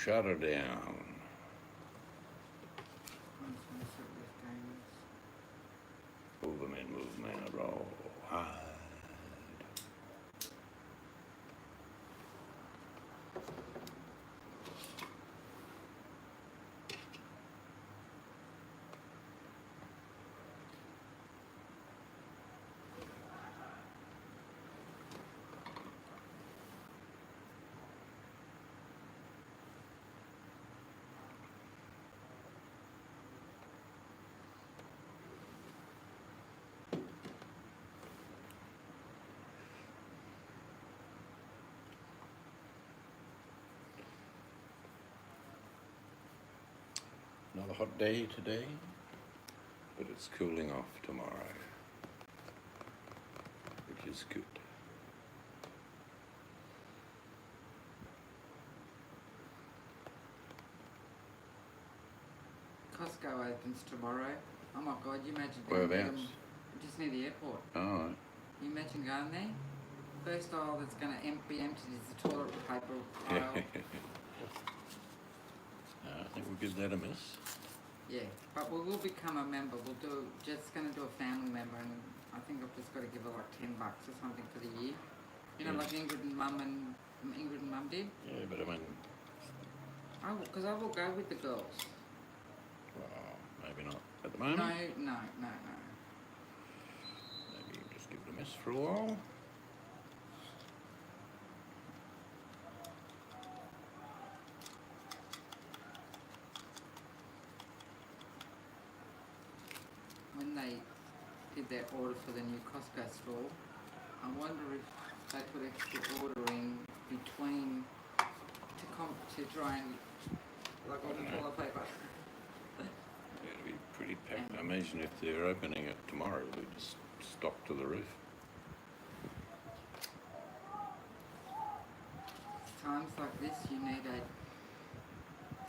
shut her down. Move 'em in, move 'em out, roll hard. Another hot day today, but it's cooling off tomorrow, which is good. Costco opens tomorrow. Oh my God, you imagine Whereabouts? Just near the airport. Oh, You imagine going there? First aisle that's going to be emptied is the toilet paper aisle. I think we'll give that a miss. Yeah, but we will become a member. Just going to do a family member, and I think I've just got to give her like $10 or something for the year. You know, Yeah. like Ingrid and Mum did. Yeah, but I mean, Because I will go with the girls. well, maybe not at the moment. No. Maybe you just give it a miss for a while. When they did their order for the new Costco store, I wonder if they put extra order in between to try and like all the toilet paper. Yeah, it'll be pretty packed. I imagine if they're opening it tomorrow, it'll be just stocked to the roof. Times like this, you need a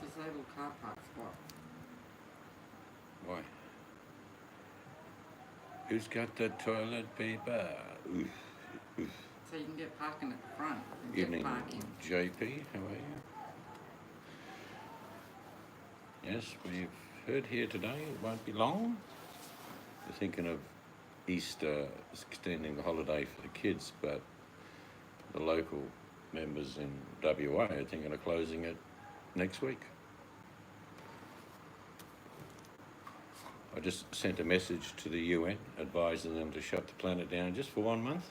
disabled car park spot. Why? Who's got the toilet paper? Oof. So you can get parking at the front. And Evening, get parking. JP, how are you? Yes, we've heard here today it won't be long. We're thinking of Easter extending the holiday for the kids, but the local members in WA are thinking of closing it next week. I just sent a message to the UN advising them to shut the planet down just for 1 month.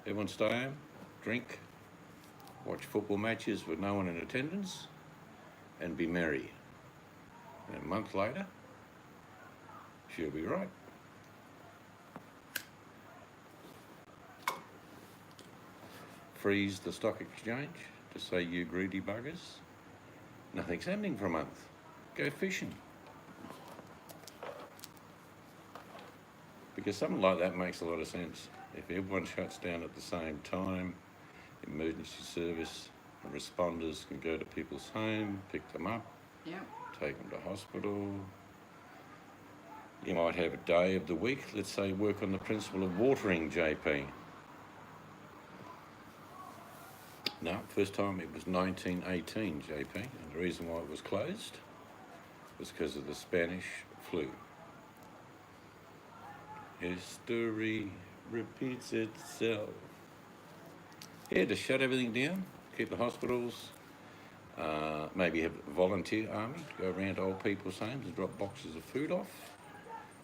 Everyone stay home, drink, watch football matches with no one in attendance, and be merry. And a month later, she'll be right. Freeze the stock exchange to say you greedy buggers. Nothing's happening for a month. Go fishing. Because something like that makes a lot of sense. If everyone shuts down at the same time, emergency service and responders can go to people's home, pick them up, Yeah. take them to hospital. You might have a day of the week, let's say, work on the principle of watering, JP. No, first time it was 1918, JP, and the reason why it was closed was because of the Spanish flu. History repeats itself. Yeah, to shut everything down, keep the hospitals, maybe have a volunteer army, go around to old people's homes and drop boxes of food off,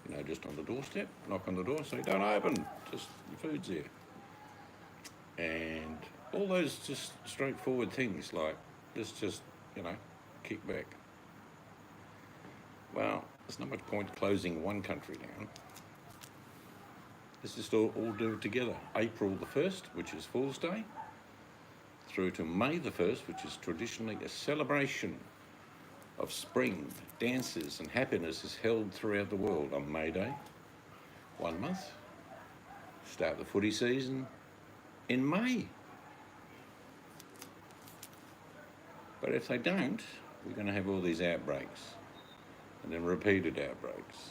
you know, just on the doorstep, knock on the door, say, don't open, just your food's there. And all those just straightforward things like, let's just, you know, kick back. Well, there's not much point closing one country down. Let's just all do it together. April the 1st, which is Fool's Day, through to May the 1st, which is traditionally a celebration of spring, dances and happiness is held throughout the world on May Day. 1 month. Start the footy season in May. But if they don't, we're going to have all these outbreaks and then repeated outbreaks.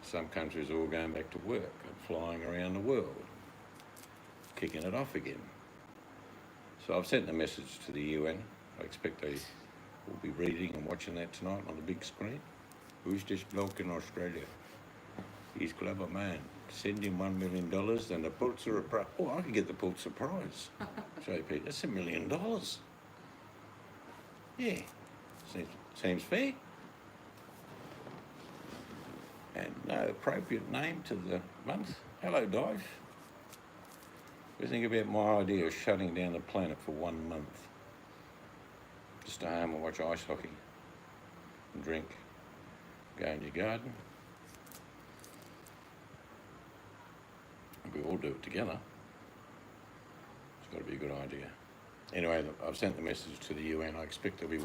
Some countries are all going back to work and flying around the world, kicking it off again. So I've sent a message to the UN I expect they will be reading and watching that tonight on the big screen. Who's this bloke in Australia? He's a clever man. Send him $1 million and the Pulitzer Prize. Oh, I can get the Pulitzer Prize. JP, that's $1 million. Yeah, seems fair. And no appropriate name to the month. Hello, Dive. What do you think about my idea of shutting down the planet for 1 month? Just stay home and watch ice hockey and drink. Go in your garden. And we all do it together. It's got to be a good idea. Anyway, I've sent the message to the UN. I expect they'll be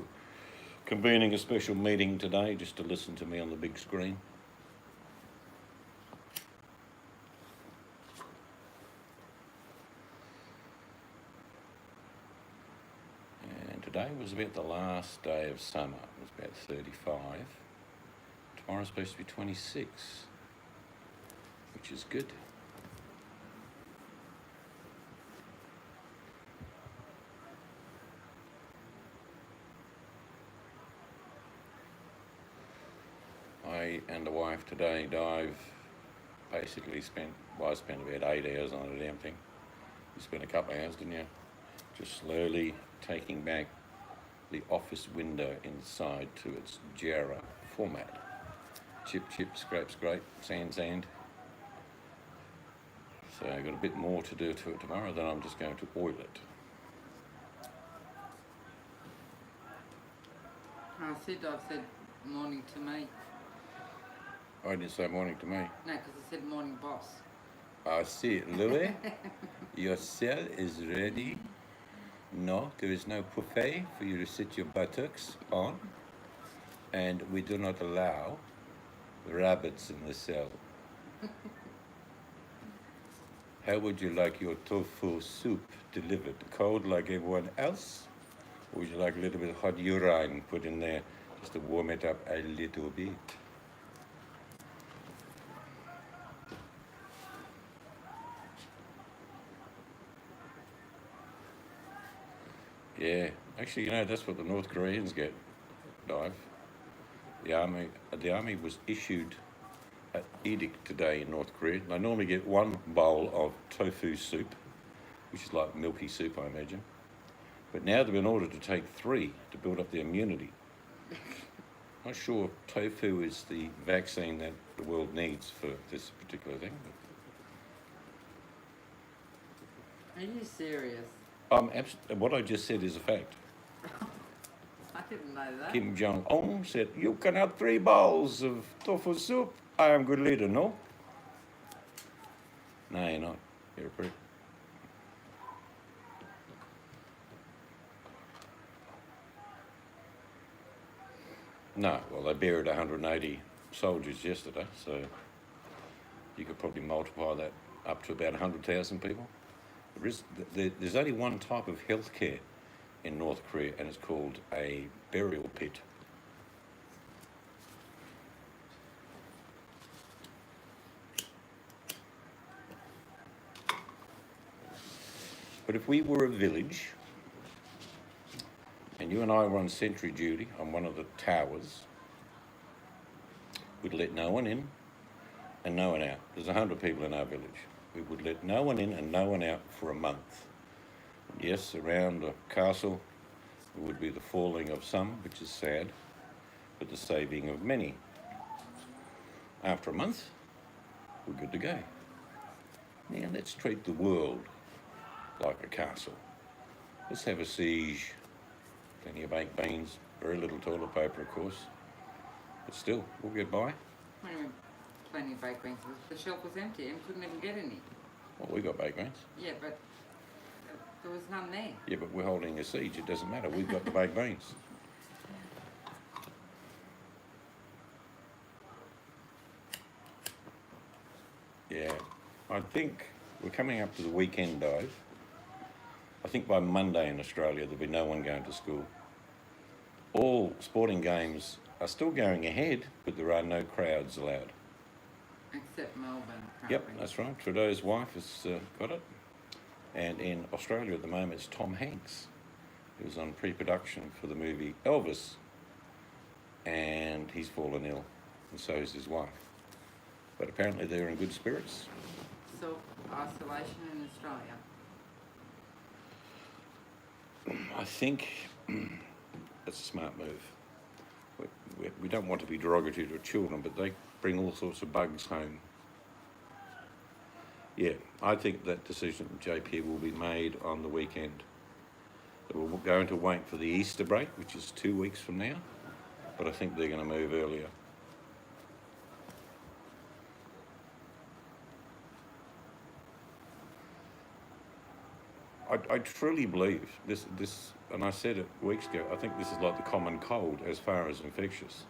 convening a special meeting today just to listen to me on the big screen. And today was about the last day of summer. It was about 35. Tomorrow's supposed to be 26, which is good. I and the wife today, Dive, basically spent about 8 hours on the damn thing. You spent a couple of hours, didn't you? Just slowly taking back the office window inside to its Jera format. Chip, chip, scrape, scrape, sand, sand. So I've got a bit more to do to it tomorrow, then I'm just going to oil it. I've said morning to me. I didn't say morning to me. No, because I said morning, boss. I see it, Louis. Your cell is ready. No, there is no buffet for you to sit your buttocks on. And we do not allow rabbits in the cell. How would you like your tofu soup delivered? Cold like everyone else? Or would you like a little bit of hot urine put in there just to warm it up a little bit? Yeah, actually, that's what the North Koreans get, Dive. The army was issued an edict today in North Korea. They normally get 1 bowl of tofu soup, which is like milky soup, I imagine. But now they've been ordered to take 3 to build up their immunity. Not sure if tofu is the vaccine that the world needs for this particular thing. Are you serious? What I just said is a fact. I didn't know that. Kim Jong-un said, "You can have 3 bowls of tofu soup. I am good leader, no?" No, you're not. You're a prick. No, well, they buried 180 soldiers yesterday, so you could probably multiply that up to about 100,000 people. There's only one type of healthcare in North Korea, and it's called a burial pit. But if we were a village, and you and I were on sentry duty on one of the towers, we'd let no one in and no one out. There's 100 people in our village. We would let no one in and no one out for a month. Yes, around the castle would be the falling of some, which is sad, but the saving of many. After a month, we're good to go. Now let's treat the world like a castle. Let's have a siege. Plenty of baked beans, very little toilet paper, of course. But still, we'll get by. What do you mean, plenty of baked beans? The shelf was empty and couldn't even get any. Well, we got baked beans. Yeah, but there was none there. Yeah, but we're holding a siege. It doesn't matter. We've got the baked beans. Yeah, I think we're coming up to the weekend, Dive. I think by Monday in Australia there'll be no one going to school. All sporting games are still going ahead, but there are no crowds allowed. Except Melbourne, apparently. Yep, that's right. Trudeau's wife has got it. And in Australia at the moment it's Tom Hanks He was on pre-production for the movie Elvis, and he's fallen ill, and so is his wife. But apparently they're in good spirits. Self-isolation in Australia. I think that's a smart move. We don't want to be derogatory to children, but they bring all sorts of bugs home. Yeah, I think that decision, JP, will be made on the weekend. We're going to wait for the Easter break, which is 2 weeks from now, but I think they're going to move earlier. I truly believe this, and I said it weeks ago, I think this is like the common cold as far as infectious.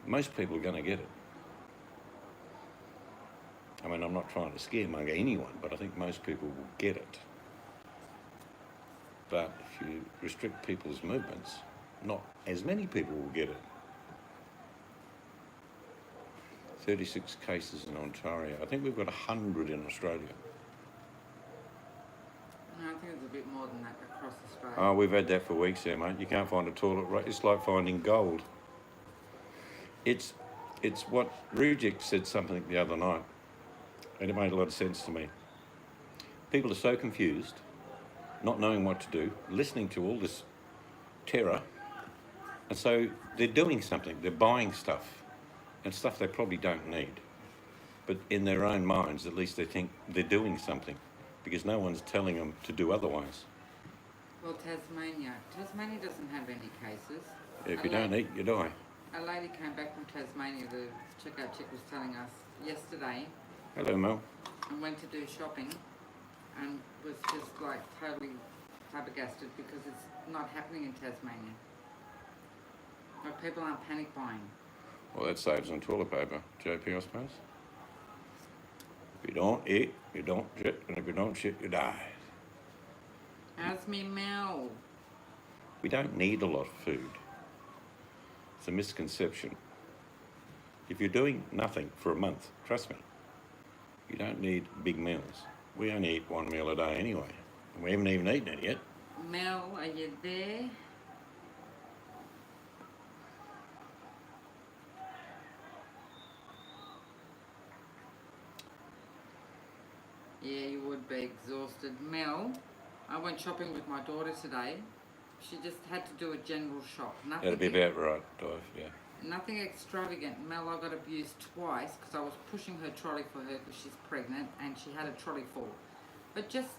Most people are going to get it. I mean, I'm not trying to scaremonger anyone, but I think most people will get it. But if you restrict people's movements, not as many people will get it. 36 cases in Ontario. I think we've got 100 in Australia. No, I think it's a bit more than that across Australia. Oh, we've had that for weeks here, mate. You can't find a toilet, right? It's like finding gold. It's what Rujik said something the other night, and it made a lot of sense to me. People are so confused, not knowing what to do, listening to all this terror, and so they're doing something. They're buying stuff, and stuff they probably don't need. But in their own minds, at least they think they're doing something, because no one's telling them to do otherwise. Well, Tasmania doesn't have any cases. If you don't eat, you die. A lady came back from Tasmania, the checkout chick was telling us yesterday, Hello, Mel. and went to do shopping and was just like totally flabbergasted because it's not happening in Tasmania. Like people aren't panic buying. Well, that saves on toilet paper, JP, I suppose. If you don't eat, you don't shit, and if you don't shit, you die. How's me Mel? We don't need a lot of food. It's a misconception. If you're doing nothing for a month, trust me, you don't need big meals. We only eat one meal a day anyway, and we haven't even eaten it yet. Mel, are you there? Yeah, you would be exhausted. Mel, I went shopping with my daughter today. She just had to do a general shop. That'd be about right, Dive, yeah. Nothing extravagant. Mel, I got abused twice because I was pushing her trolley for her because she's pregnant and she had a trolley full. But just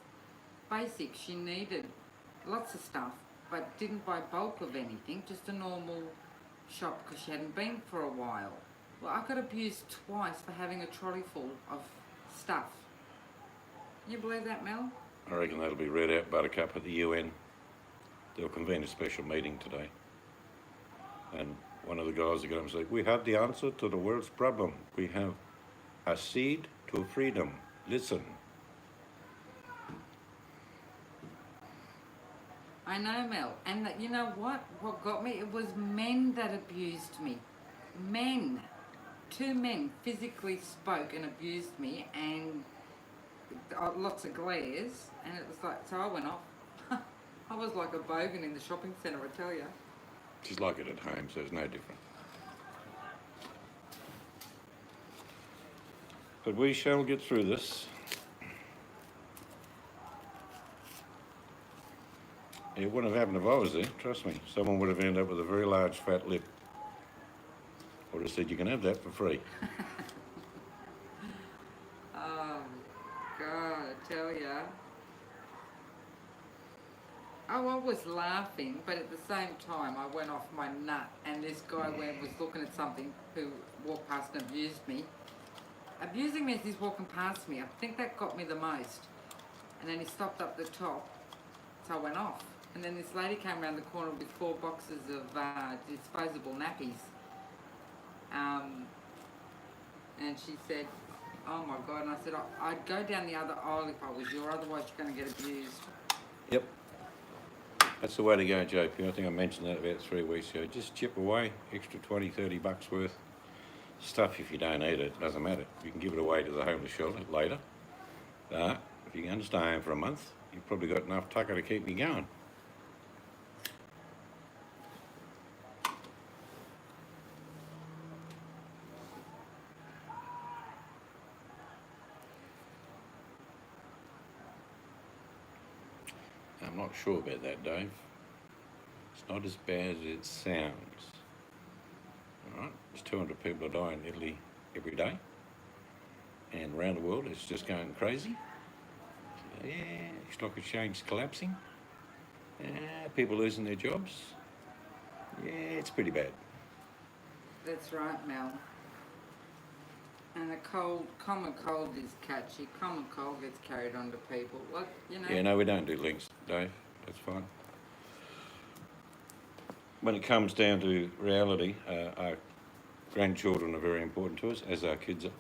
basic, she needed lots of stuff but didn't buy bulk of anything, just a normal shop because she hadn't been for a while. Well, I got abused twice for having a trolley full of stuff. Can you believe that, Mel? I reckon that'll be read out, Buttercup, at the UN. They'll convene a special meeting today. And one of the guys will get up and say, we have the answer to the world's problem. We have a seed to freedom. Listen. I know, Mel. And you know what? What got me? It was men that abused me. Men. 2 men physically spoke and abused me and lots of glares. And it was like, so I went off. I was like a bogan in the shopping centre, I tell you. She's like it at home, so it's no different. But we shall get through this. It wouldn't have happened if I was there, trust me. Someone would have ended up with a very large fat lip. Would have said, you can have that for free. Oh, God, I tell ya. Oh, I was laughing, but at the same time, I went off my nut, and this guy was looking at something who walked past and abused me. Abusing me as he's walking past me, I think that got me the most. And then he stopped up the top, so I went off. And then this lady came around the corner with 4 boxes of disposable nappies. And she said, oh my God, and I said, I'd go down the other aisle if I was you, otherwise you're going to get abused. Yep. That's the way to go, JP. I think I mentioned that about 3 weeks ago. Just chip away extra 20, 30 bucks worth stuff. If you don't eat it, doesn't matter. You can give it away to the homeless shelter later. If you can stay home for a month, you've probably got enough tucker to keep you going. I'm not sure about that, Dave. It's not as bad as it sounds. All right, there's 200 people that die in Italy every day, and around the world it's just going crazy. Yeah, stock exchange collapsing. People losing their jobs. Yeah, it's pretty bad. That's right, Mel. And a common cold is catchy. Common cold gets carried on to people. What, you know? Yeah, no, we don't do links, Dave. That's fine. When it comes down to reality, our grandchildren are very important to us, as our kids are.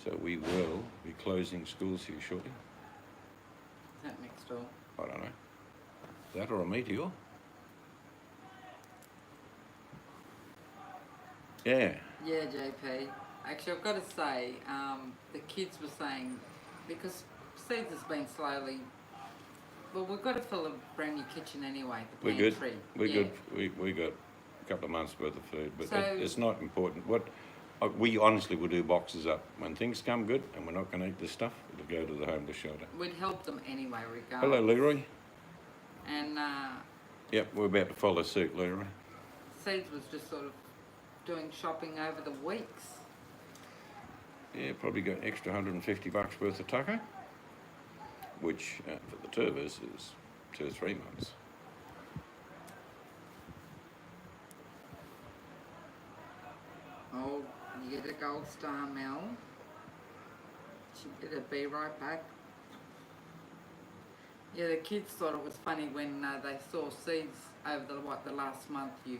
So we will be closing schools here shortly. Is that next door? I don't know. That or a meteor? Yeah. Yeah, JP. Actually, I've got to say, the kids were saying, because Seeds has been slowly, well, we've got to fill a brand new kitchen anyway, the We're good. pantry. We're Yeah. good. We got a couple of months worth of food, but So- it's not important. We honestly will do boxes up when things come good, and we're not going to eat this stuff. It'll go to the homeless shelter. We'd help them anyway, regardless. Hello, Leroy. And Yep, we're about to follow suit, Leroy. Seeds was just sort of doing shopping over the weeks. Yeah, probably got extra $150 worth of taco, which for the two of us is 2 or 3 months. Oh, you get a gold star, Mel. She better be right back. Yeah, the kids thought it was funny when they saw Seeds over the last month. You've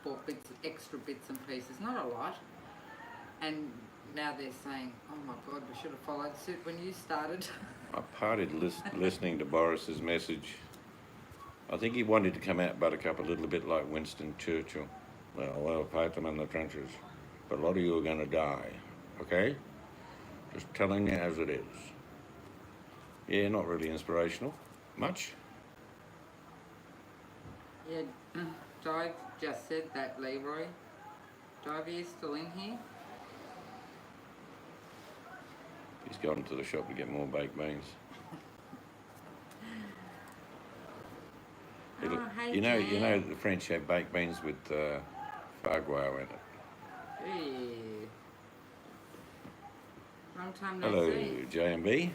bought extra bits and pieces, not a lot, and now they're saying, "Oh my God, we should have followed suit when you started." I parted listening to Boris's message. I think he wanted to come out buttercup a little bit like Winston Churchill. Well, we'll fight them in the trenches, but a lot of you are going to die, okay? Just telling you as it is. Yeah, not really inspirational. Much? Yeah, Dive just said that, Leroy. Dive, are you still in here? He's gone to the shop to get more baked beans. Oh, hey, you know Jan. the French have baked beans with fargois in it. Hey. Long time no Hello, see. J&B.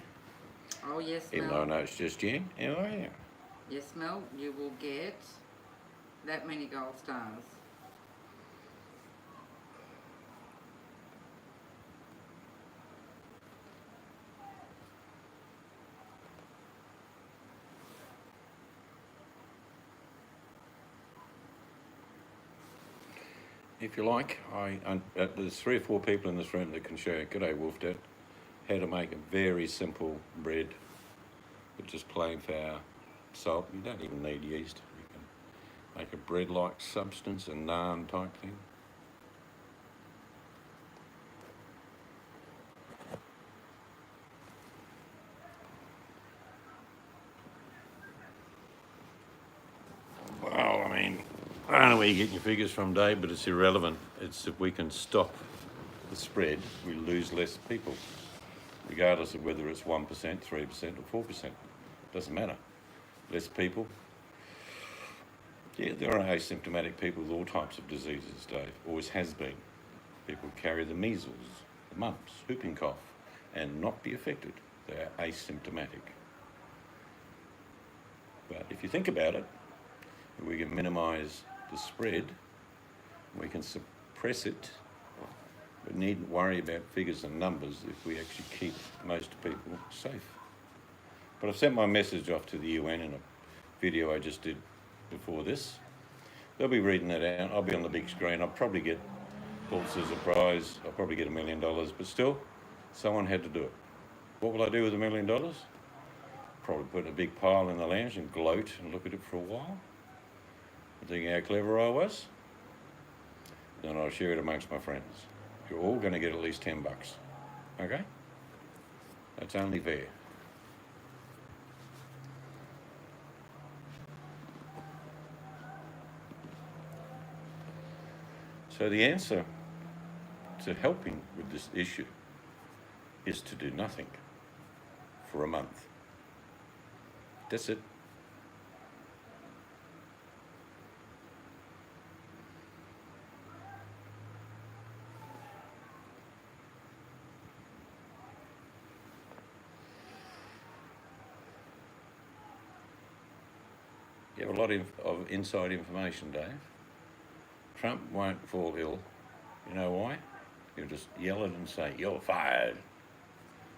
Oh, yes, Even though I Mel. know it's just Jen. How are you? Yes, Mel, you will get that many gold stars. If you like, there's 3 or 4 people in this room that can show you, g'day Wolfdad, how to make a very simple bread with just plain flour, salt. You don't even need yeast. You can make a bread-like substance, a naan type thing. Well, I mean, I don't know where you're getting your figures from, Dave, but it's irrelevant. It's if we can stop the spread, we lose less people, regardless of whether it's 1%, 3% or 4%. Doesn't matter. Less people. Yeah, there are asymptomatic people with all types of diseases, Dave. Always has been. People carry the measles, the mumps, whooping cough, and not be affected. They are asymptomatic. But if you think about it, if we can minimise the spread, we can suppress it. We needn't worry about figures and numbers if we actually keep most people safe. But I've sent my message off to the UN in a video I just did before this. They'll be reading that out. I'll be on the big screen. I'll probably get Pulitzer's a prize. I'll probably get $1 million, but still, someone had to do it. What will I do with $1 million? Probably put in a big pile in the lounge and gloat and look at it for a while. Thinking how clever I was. Then I'll share it amongst my friends. You're all going to get at least $10. Okay? That's only fair. So the answer to helping with this issue is to do nothing for a month. That's it. You have a lot of inside information, Dave. Trump won't fall ill. You know why? He'll just yell it and say, "You're fired."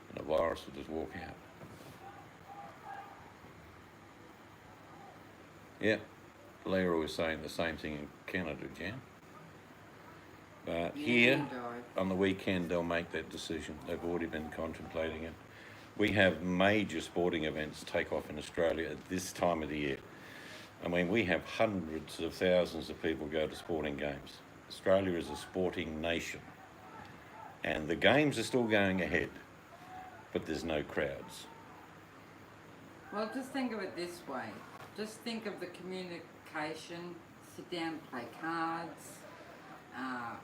And the virus will just walk out. Yeah, Leroy was saying the same thing in Canada, Jan. But here, and on the weekend, they'll make that decision. They've already been contemplating it. We have major sporting events take off in Australia at this time of the year. I mean, we have hundreds of thousands of people go to sporting games. Australia is a sporting nation. And the games are still going ahead, but there's no crowds. Well, just think of it this way. Just think of the communication. Sit down, play cards.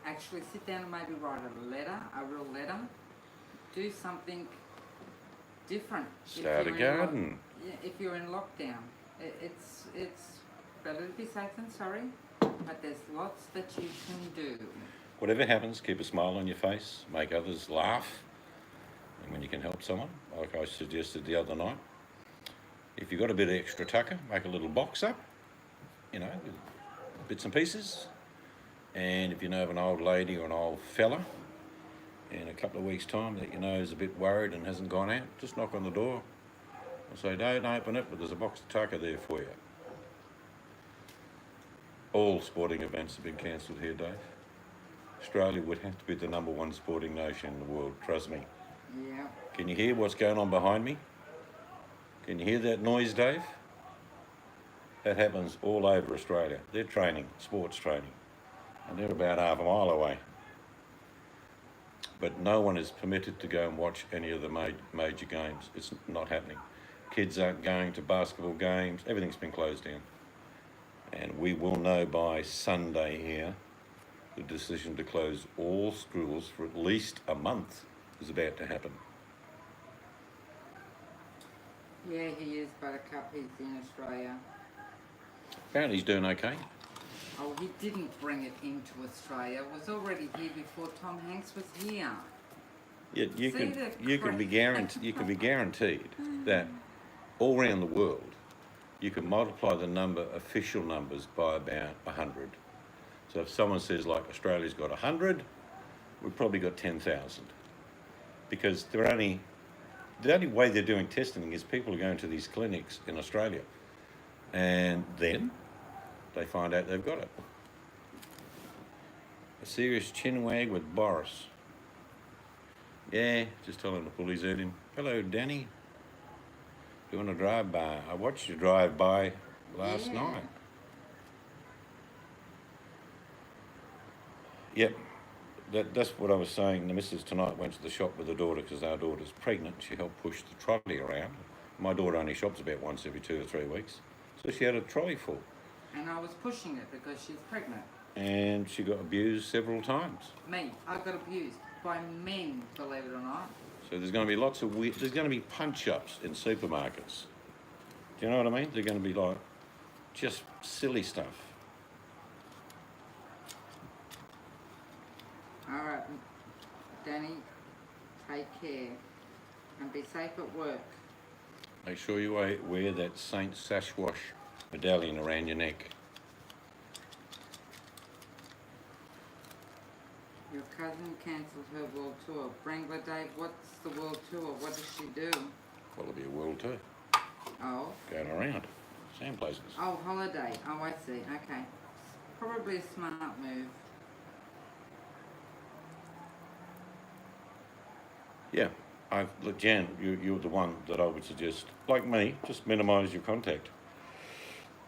Actually sit down and maybe write a real letter. Do something different. Start a garden. If you're in lockdown. It's better to be safe than sorry, but there's lots that you can do. Whatever happens, keep a smile on your face, make others laugh. And when you can help someone, like I suggested the other night, if you've got a bit of extra tucker, make a little box up, with bits and pieces. And if you know of an old lady or an old fella in a couple of weeks' time that you know is a bit worried and hasn't gone out, just knock on the door and say, "Don't open it, but there's a box of tucker there for you." All sporting events have been cancelled here, Dave. Australia would have to be the #1 sporting nation in the world, trust me. Yeah. Can you hear what's going on behind me? Can you hear that noise, Dave? That happens all over Australia. They're training, sports training, and they're about half a mile away. But no one is permitted to go and watch any of the major games. It's not happening. Kids aren't going to basketball games. Everything's been closed down. And we will know by Sunday here the decision to close all schools for at least a month is about to happen. Yeah, he is, Buttercup. He's in Australia. Apparently he's doing okay. Oh, he didn't bring it into Australia. It was already here before Tom Hanks was here. You can be guaranteed that all around the world you can multiply the official numbers by about 100. So if someone says like Australia's got 100, we've probably got 10,000. Because the only way they're doing testing is people are going to these clinics in Australia. And then they find out they've got it. A serious chinwag with Boris. Yeah, just tell him to pull his head in. "Hello, Danny. Doing a drive-by. I watched you drive by last night." Yep, that's what I was saying. The missus tonight went to the shop with the daughter because our daughter's pregnant. She helped push the trolley around. My daughter only shops about once every 2 or 3 weeks. So she had a trolley full. And I was pushing it because she's pregnant. And she got abused several times. Me, I got abused by men, believe it or not. So there's going to be lots of there's going to be punch-ups in supermarkets. Do you know what I mean? They're going to be like just silly stuff. All right, Danny, take care and be safe at work. Make sure you wear that Saint Sasquatch medallion around your neck. Your cousin cancelled her world tour. Brangler Dave, what's the world tour? What does she do? Well, it'll be a world tour. Oh. Going around. Same places. Oh, holiday. Oh, I see. Okay. Probably a smart move. Yeah. Look, Jan, you're the one that I would suggest, like me, just minimise your contact.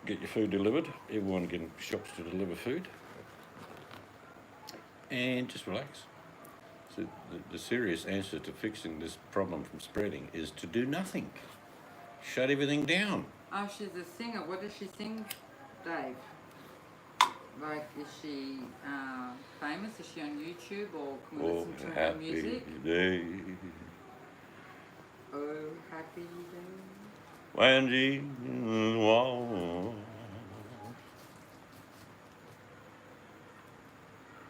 Get your food delivered. Everyone can shops to deliver food. And just relax. So the serious answer to fixing this problem from spreading is to do nothing. Shut everything down. Oh, she's a singer. What does she sing, Dave? Like, is she famous? Is she on YouTube, or can we listen to her music? Day. Oh, happy day. When Jesus walked.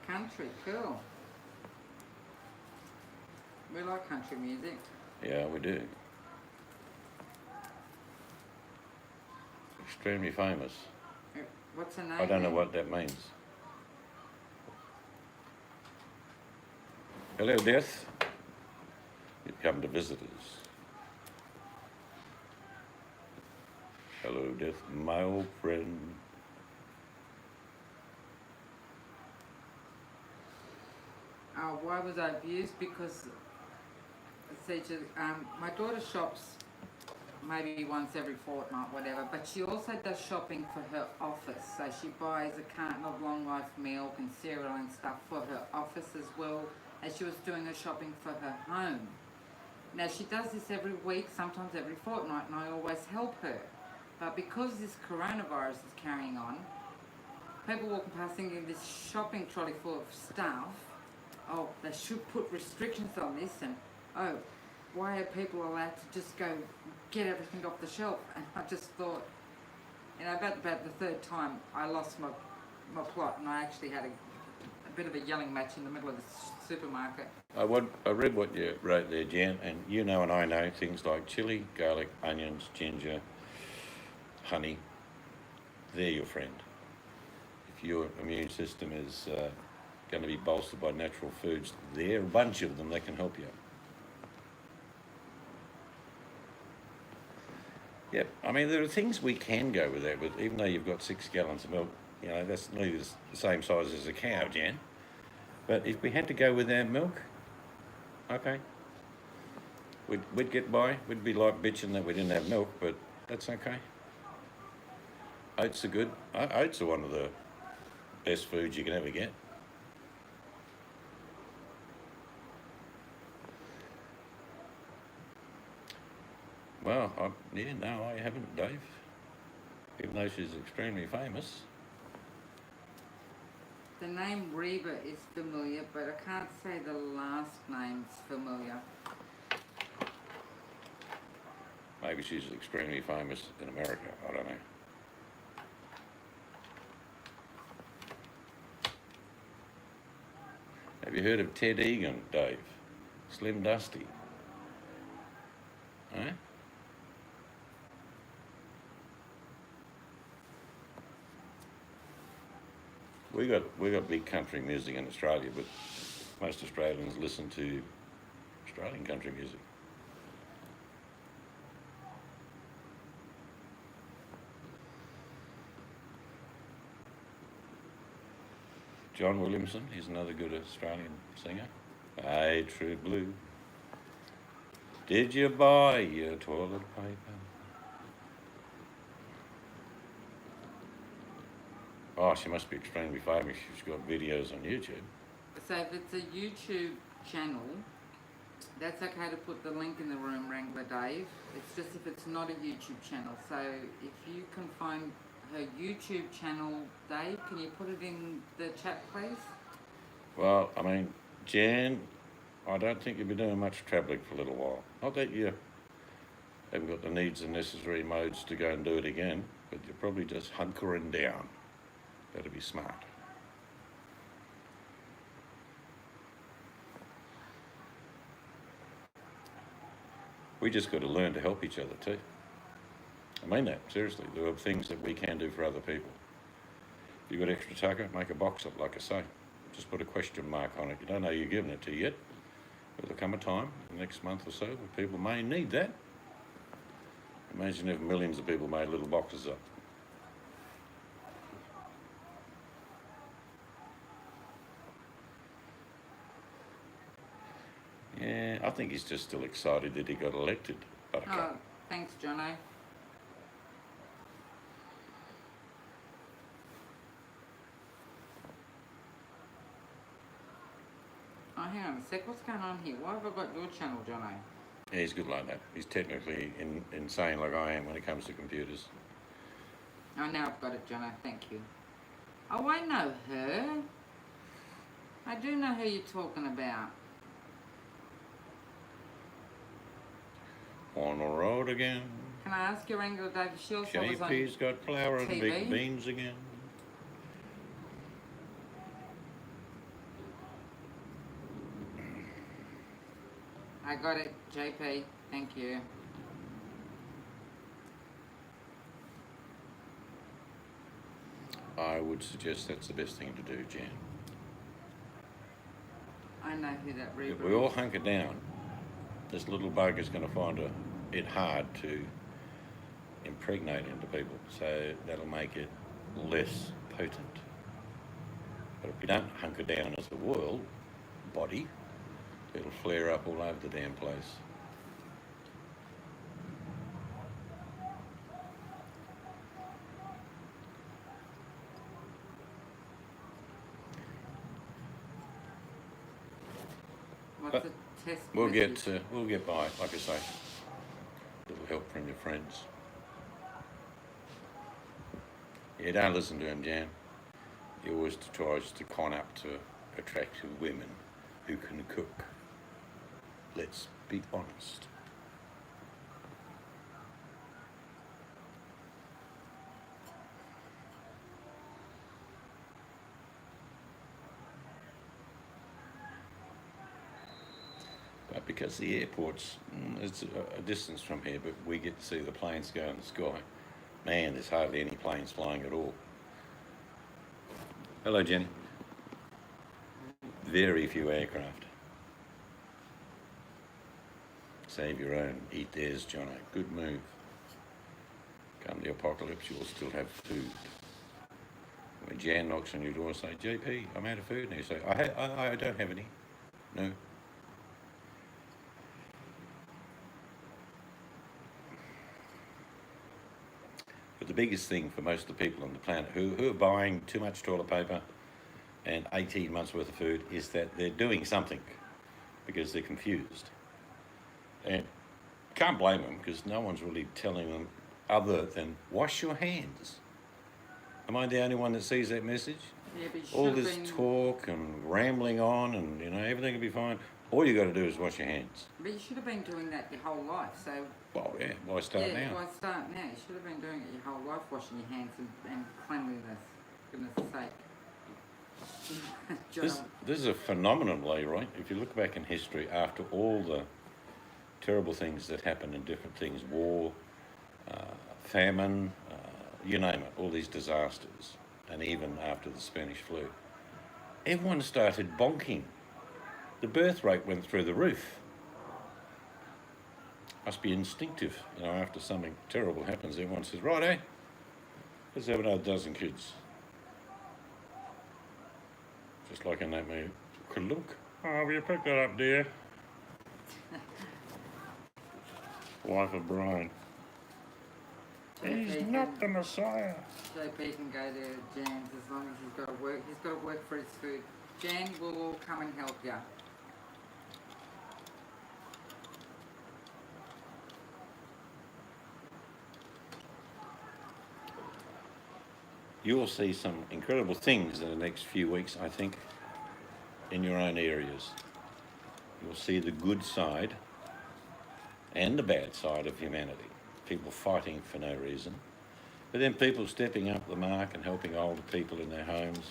Country, cool. We like country music. Yeah, we do. extremely famous. What's her name? I don't know then? what that means. Hello, Death. You've come to visit us. Hello, Death, my old friend. Why was I abused? Because my daughter shops maybe once every fortnight, whatever, but she also does shopping for her office. So she buys a carton of long life milk and cereal and stuff for her office as well as she was doing her shopping for her home. Now she does this every week, sometimes every fortnight, and I always help her. But because this coronavirus is carrying on, people walking past thinking this shopping trolley full of stuff, oh, they should put restrictions on this, and oh, why are people allowed to just go get everything off the shelf? And I just thought, about the third time I lost my plot, and I actually had a bit of a yelling match in the middle of the supermarket. I read what you wrote there, Jan, and you know and I know things like chili, garlic, onions, ginger, honey, they're your friend. If your immune system is going to be bolstered by natural foods, there are a bunch of them that can help you. Yep, I mean, there are things we can go with that, but even though you've got 6 gallons of milk, that's nearly the same size as a cow, Jan. But if we had to go without milk, okay, we'd get by. We'd be like bitching that we didn't have milk, but that's okay. Oats are good. Oats are one of the best foods you can ever get. Well, no, I haven't, Dave. Even though she's extremely famous. The name Reba is familiar, but I can't say the last name's familiar. Maybe she's extremely famous in America. I don't know. Have you heard of Ted Egan, Dave? Slim Dusty. Huh? We got big country music in Australia, but most Australians listen to Australian country music. John Williamson, he's another good Australian singer. Hey, True Blue. Did you buy your toilet paper? Oh, she must be extremely famous. She's got videos on YouTube. So if it's a YouTube channel, that's okay to put the link in the room, Wrangler Dave. It's just if it's not a YouTube channel. So if you can find her YouTube channel, Dave, can you put it in the chat, please? Well, I mean, Jan, I don't think you'll be doing much travelling for a little while. Not that you haven't got the needs and necessary modes to go and do it again, but you're probably just hunkering down. Better be smart. We just got to learn to help each other too. I mean that, seriously. There are things that we can do for other people. If you've got extra tucker, make a box up, like I say. Just put a question mark on it. You don't know you're giving it to yet. But there'll come a time, the next month or so, where people may need that. Imagine if millions of people made little boxes up. Yeah, I think he's just still excited that he got elected. Oh, thanks, Jono. Oh, hang on a sec. What's going on here? Why have I got your channel, Jono? Yeah, he's good like that. He's technically insane like I am when it comes to computers. Oh, now I've got it, Jono. Thank you. Oh, I know her. I do know who you're talking about. On the road again. Can I ask you, Wrangler Dave, she also was on JP's got flour and TV? big beans again. I got it, JP. Thank you. I would suggest that's the best thing to do, Jan. I know who that If Reba we all is. hunker down, this little bug is going to find it hard to impregnate into people, so that'll make it less potent. But if we don't hunker down as a world body, it'll flare up all over the damn place. What's But the test We'll message? we'll get by, like I say. Little help from your friends. Yeah, don't listen to him, Jan. He always tries to con up to attractive women who can cook. Let's be honest. But because the airport's it's a distance from here, but we get to see the planes go in the sky. Man, there's hardly any planes flying at all. Hello, Jenny. Very few aircraft. Save your own, eat theirs, Jono. Good move. Come the apocalypse, you'll still have food. When Jan knocks on your door and say, "GP, I'm out of food," and you say, I don't have any. No. But the biggest thing for most of the people on the planet who are buying too much toilet paper and 18 months worth of food is that they're doing something because they're confused. And can't blame them because no one's really telling them other than wash your hands. Am I the only one that sees that message? Yeah, but you All should have this been. talk and rambling on and, you know, everything will be fine. All you got to do is wash your hands. But you should have been doing that your whole life. So Well, yeah, why start yeah, now? why start now? You should have been doing it your whole life, washing your hands and cleanliness. Goodness sake. This is a phenomenon, Lee, right? If you look back in history, after all the terrible things that happened in different things, war, famine, you name it, all these disasters, and even after the Spanish flu, everyone started bonking. The birth rate went through the roof. Must be instinctive, you know, after something terrible happens, everyone says, right, eh? Let's have another dozen kids. Just like in that movie. Look. Oh, will you pick that up, dear? Wife of Brian. He's not the Messiah. JP can go to Jan's as long as he's got to work. He's got to work for his food. Jan will all come and help you. You'll see some incredible things in the next few weeks, I think, in your own areas. You'll see the good side and the bad side of humanity. People fighting for no reason. But then people stepping up the mark and helping older people in their homes,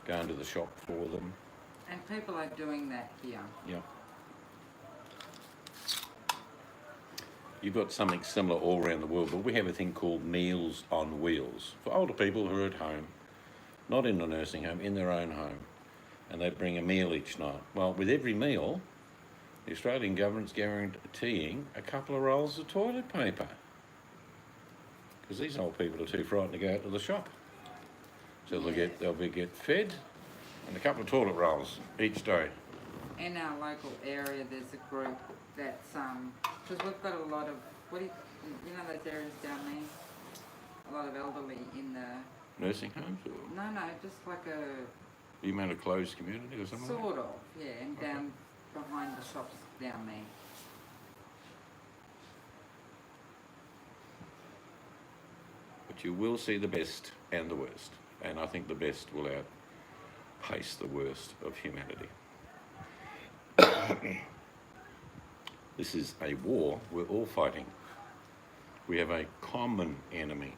going to the shop for them. And people are doing that here. Yeah. You've got something similar all around the world, but we have a thing called Meals on Wheels for older people who are at home, not in a nursing home, in their own home, and they bring a meal each night. Well, with every meal, the Australian government's guaranteeing a couple of rolls of toilet paper because these old people are too frightened to go out to the shop. So they'll get fed and a couple of toilet rolls each day. In our local area, there's a group that's because we've got a lot of you know those areas down there, a lot of elderly in the Nursing homes, or no, just like a you mean a closed community or something? sort of, yeah, and down behind the shops down there. But you will see the best and the worst, and I think the best will outpace the worst of humanity. This is a war we're all fighting. We have a common enemy.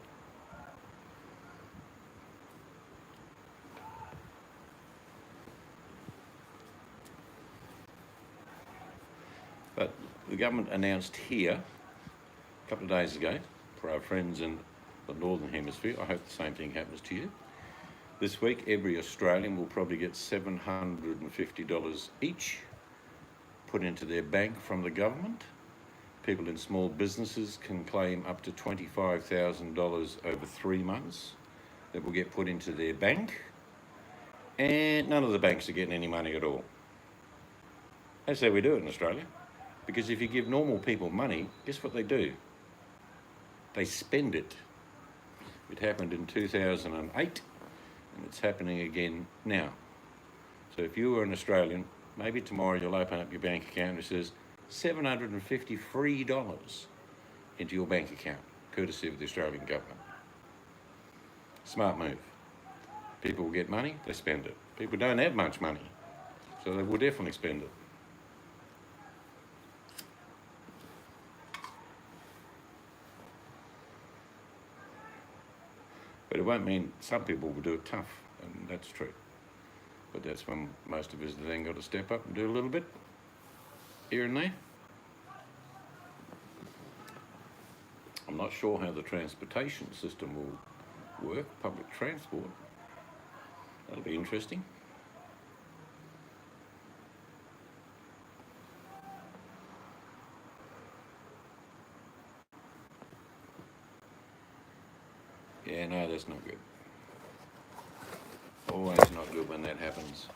But the government announced here a couple of days ago for our friends in the Northern Hemisphere. I hope the same thing happens to you. This week, every Australian will probably get $750 each put into their bank from the government. People in small businesses can claim up to $25,000 over 3 months that will get put into their bank. And none of the banks are getting any money at all. That's how we do it in Australia. Because if you give normal people money, guess what they do? They spend it. It happened in 2008, and it's happening again now. So if you were an Australian, maybe tomorrow you'll open up your bank account and it says $750 free into your bank account, courtesy of the Australian government. Smart move. People will get money, they spend it. People don't have much money, so they will definitely spend it. But it won't mean some people will do it tough, and that's true. But that's when most of us then got to step up and do a little bit here and there. I'm not sure how the transportation system will work, public transport. That'll be interesting. Yeah, no, that's not good. Always not good when that happens.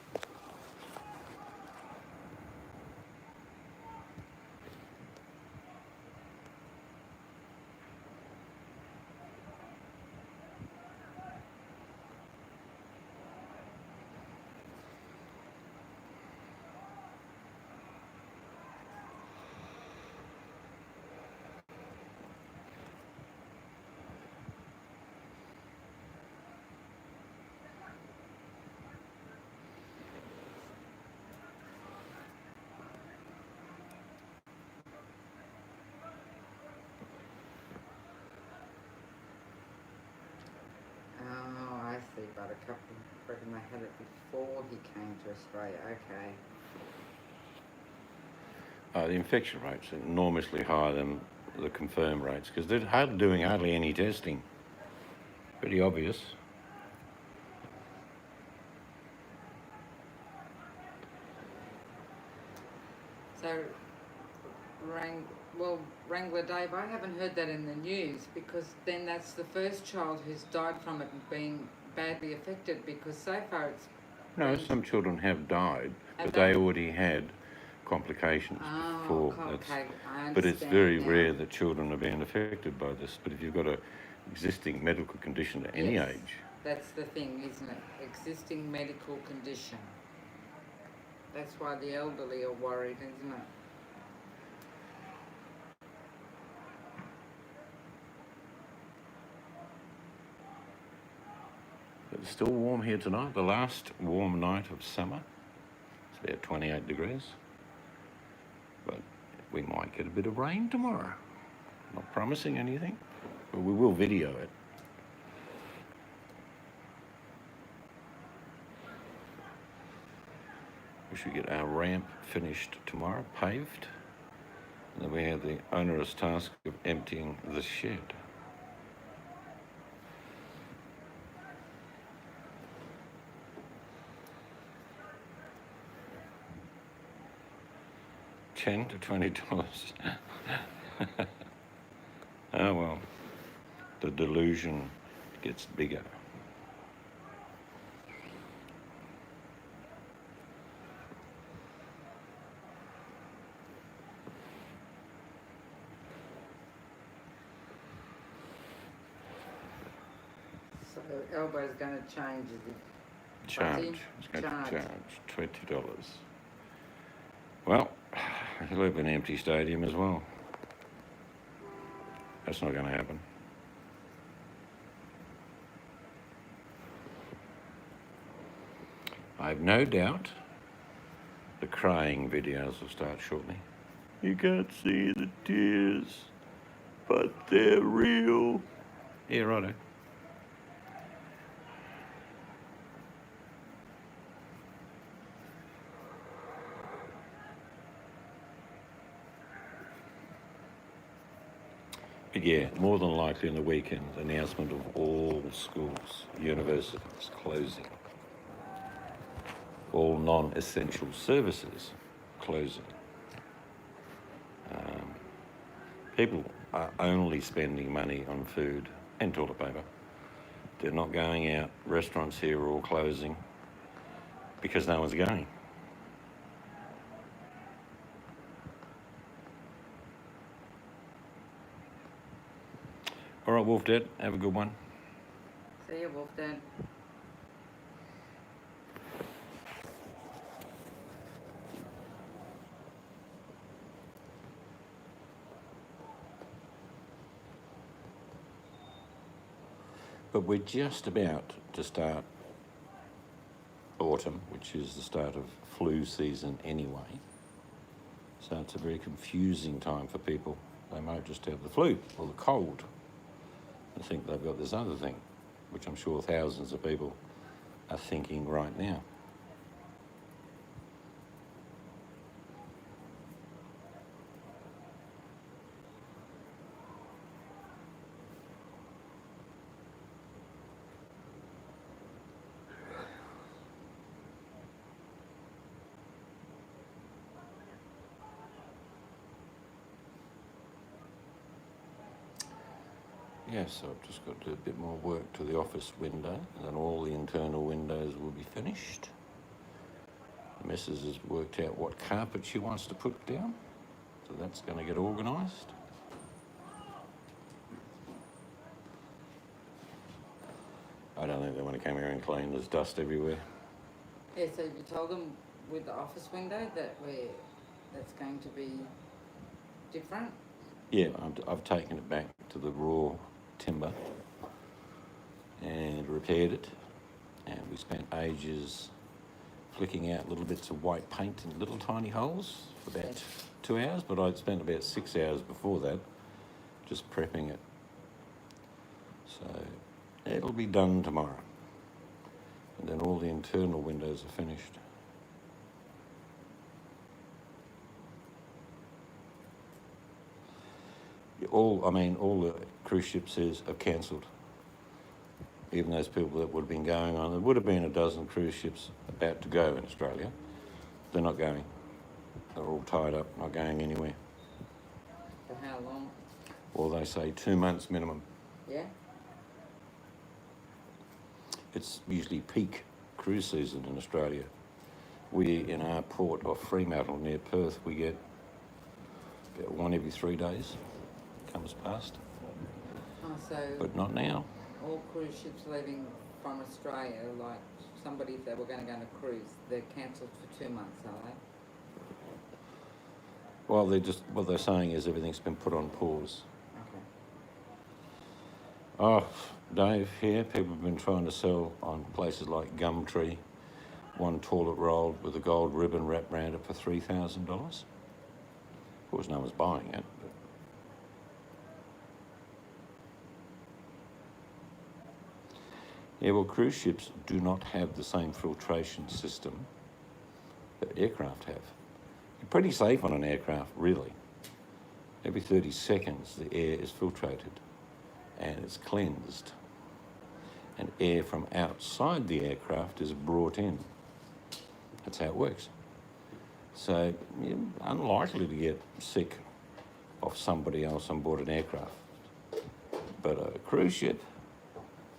Oh, I see, Buttercup. I reckon they had it before he came to Australia. Okay. The infection rates are enormously higher than the confirmed rates because they're doing hardly any testing. Pretty obvious. So, Wrangler Dave, I haven't heard that in the news because then that's the first child who's died from it and been badly affected because so far it's... No, some children have died, but they already had complications before. Okay, I understand. But it's very rare that children are being affected by this. But if you've got an existing medical condition at any age... That's the thing, isn't it? Existing medical condition. That's why the elderly are worried, isn't it? It's still warm here tonight, the last warm night of summer. It's about 28 degrees. But we might get a bit of rain tomorrow. Not promising anything, but we will video it. We should get our ramp finished tomorrow, paved. And then we have the onerous task of emptying the shed. $10 to $20. Oh well, the delusion gets bigger. So Elbo's going to change the Charge. It's going to charge $20. Well, he'll have an empty stadium as well. That's not going to happen. I have no doubt the crying videos will start shortly. You can't see the tears, but they're real. Yeah, righto. But yeah, more than likely in the weekend, announcement of all schools, universities closing, all non-essential services closing. People are only spending money on food and toilet paper. They're not going out. Restaurants here are all closing because no one's going. All right, Wolf Dad, have a good one. See you, Wolf Dad. But we're just about to start autumn, which is the start of flu season anyway. So it's a very confusing time for people. They might just have the flu or the cold and think they've got this other thing, which I'm sure thousands of people are thinking right now. Yes, so I've just got to do a bit more work to the office window, and then all the internal windows will be finished. The missus has worked out what carpet she wants to put down, so that's going to get organised. I don't think they want to come here and clean. There's dust everywhere. Yeah, so you told them with the office window that's going to be different? Yeah, I've taken it back to the raw timber and repaired it, and we spent ages flicking out little bits of white paint in little tiny holes for about 2 hours, but I'd spent about 6 hours before that just prepping it. So it'll be done tomorrow, and then all the internal windows are finished. All the cruise ships have cancelled. Even those people that would have been going on, there would have been a dozen cruise ships about to go in Australia. They're not going. They're all tied up, not going anywhere. For how long? Well, they say 2 months minimum. Yeah? It's usually peak cruise season in Australia. We, in our port of Fremantle near Perth, we get about one every 3 days. Comes past. Oh, so But not now. all cruise ships leaving from Australia, like somebody, if they were going to go on a cruise, they're cancelled for 2 months, are they? Well, what they're saying is everything's been put on pause. Okay. Oh, Dave, here, people have been trying to sell on places like Gumtree, one toilet roll with a gold ribbon wrapped around it for $3,000. Of course, no one's buying it. But yeah, well, cruise ships do not have the same filtration system that aircraft have. You're pretty safe on an aircraft, really. Every 30 seconds, the air is filtrated and it's cleansed. And air from outside the aircraft is brought in. That's how it works. So you're unlikely to get sick off somebody else on board an aircraft. But a cruise ship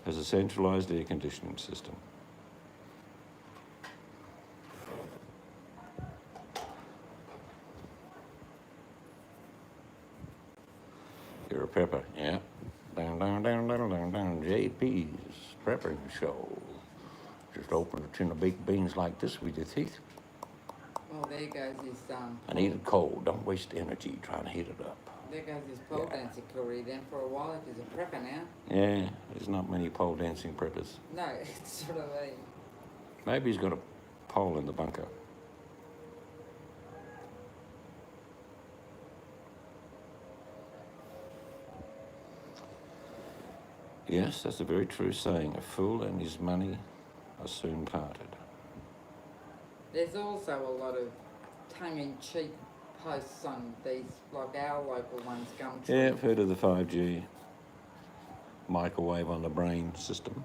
has a centralised air conditioning system. You're a prepper, yeah. Down, JP's prepping show. Just open a tin of baked beans like this with your teeth Well, there goes his and eat it cold. Don't waste energy trying to heat it up. there goes his pole dancing career then for a while if he's a prepper now. Yeah, there's not many pole dancing preppers. No, it's sort of a Maybe he's got a pole in the bunker. Yes, that's a very true saying. A fool and his money are soon parted. there's also a lot of tongue-in-cheek posts on these, like our local ones, Gumtree. Yeah, I've heard of the 5G microwave on the brain system.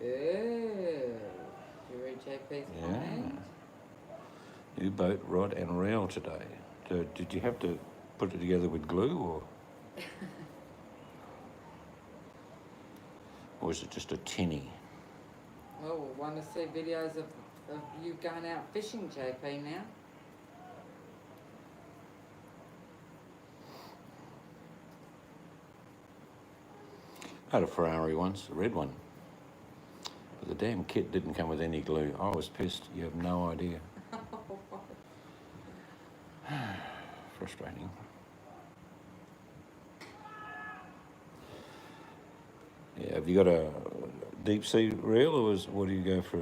Ooh. Did you read JP's comment? New boat, rod and rail today. So did you have to put it together with glue or is it just a tinny? Well, we want to see videos of you going out fishing, JP, now. I had a Ferrari once, a red one. But the damn kit didn't come with any glue. I was pissed. You have no idea. Frustrating. Yeah, have you got a deep sea reel or what do you go for?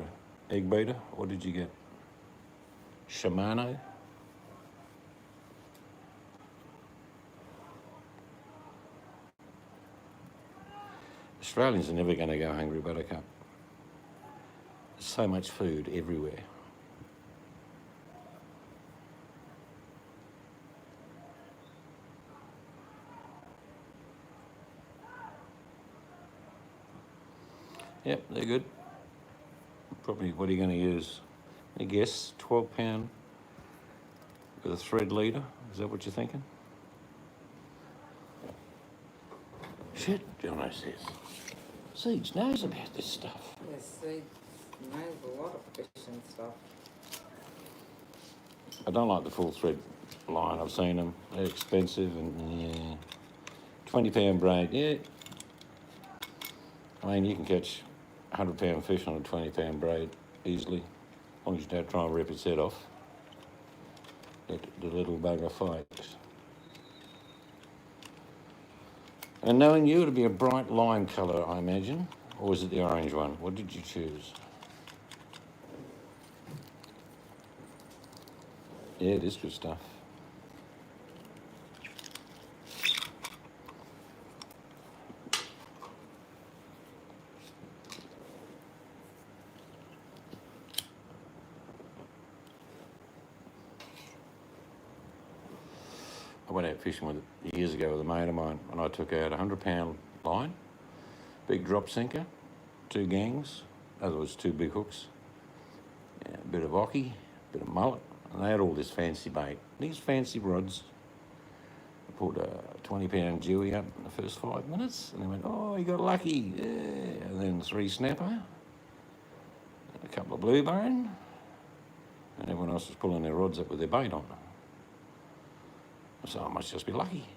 Egg beater? What did you get? Shimano? Australians are never going to go hungry, Buttercup. There's so much food everywhere. Yep, they're good. Probably, what are you going to use? I guess 12-pound with a thread leader. Is that what you're thinking? Shit, Jono says. Seeds knows about this stuff. Yes, Seeds knows a lot of fish and stuff. I don't like the full thread line. I've seen them. They're expensive and yeah. 20-pound braid, yeah. I mean, you can catch 100-pound fish on a 20-pound braid easily, as long as you don't try and rip its head off. Let the little bugger fight. And knowing you, it'll be a bright lime colour, I imagine. Or was it the orange one? What did you choose? Yeah, it is good stuff. I went out fishing with it years ago with a mate of mine, and I took out a 100-pound line, big drop sinker, 2 gangs, other was 2 big hooks, yeah, a bit of ocky, a bit of mullet, and they had all this fancy bait. These fancy rods. I pulled a 20-pound jewie up in the first 5 minutes, and they went, "Oh, you got lucky!" Yeah. And then 3 snapper, a couple of blue bone, and everyone else was pulling their rods up with their bait on. So I must just be lucky.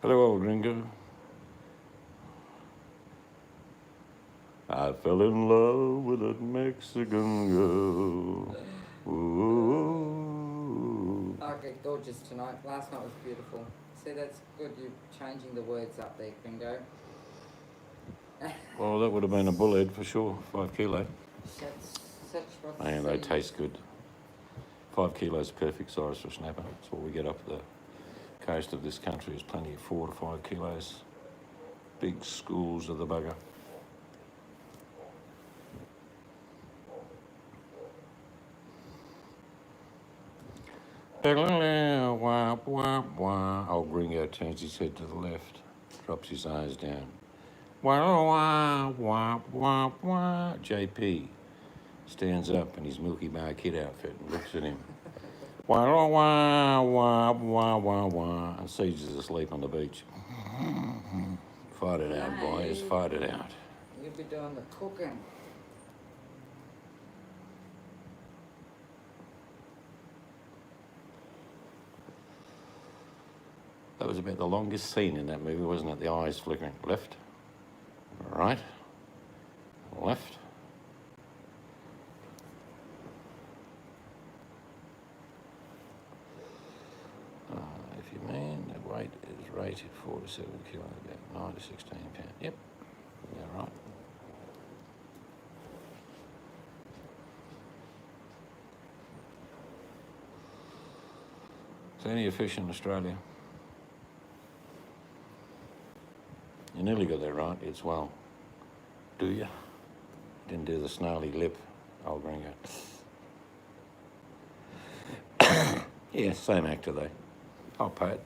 Hello, old gringo. I fell in love with a Mexican girl. Ooh. Okay, gorgeous tonight. Last night was beautiful. See, that's good. You're changing the words up there, Gringo. Well, that would have been a bullhead for sure, 5 kilo. Such And they taste good. 5 kilos, perfect size for a snapper. That's what we get up the coast of this country. There's plenty of 4 to 5 kilos. Big schools of the bugger. Old Gringo turns his head to the left, drops his eyes down. JP stands up in his Milky Bar Kid outfit and looks at him. And Siege is asleep on the beach. Fight it out, boys, fight it out. You'll be doing the cooking. That was about the longest scene in that movie, wasn't it? The eyes flickering. Left, right, left. If you mean, the weight is rated 4 to 7 kilos, about 9 to 16 pounds. Yep, yeah, right. Plenty of fish in Australia. You nearly got that right. It's well. Do you? Didn't do the snarly lip, old Ringo. Yeah, same actor though. Oh, Pat.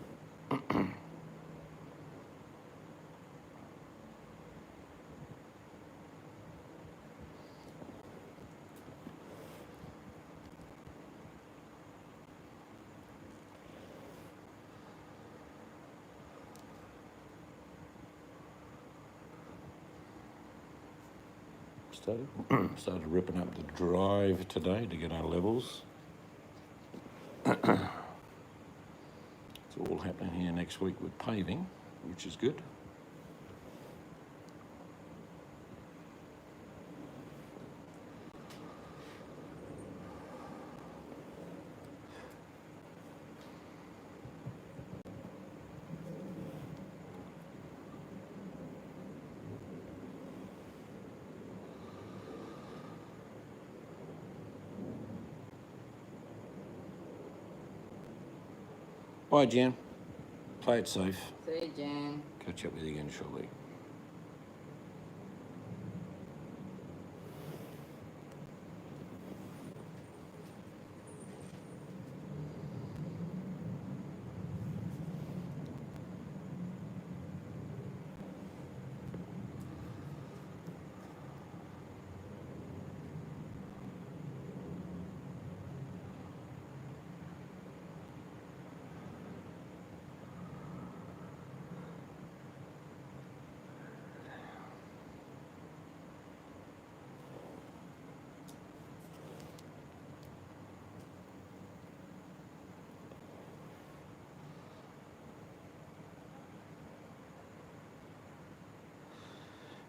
Started ripping up the drive today to get our levels. It's all happening here next week with paving, which is good. Bye, Jan. Play it safe. See you, Jan. Catch up with you again shortly.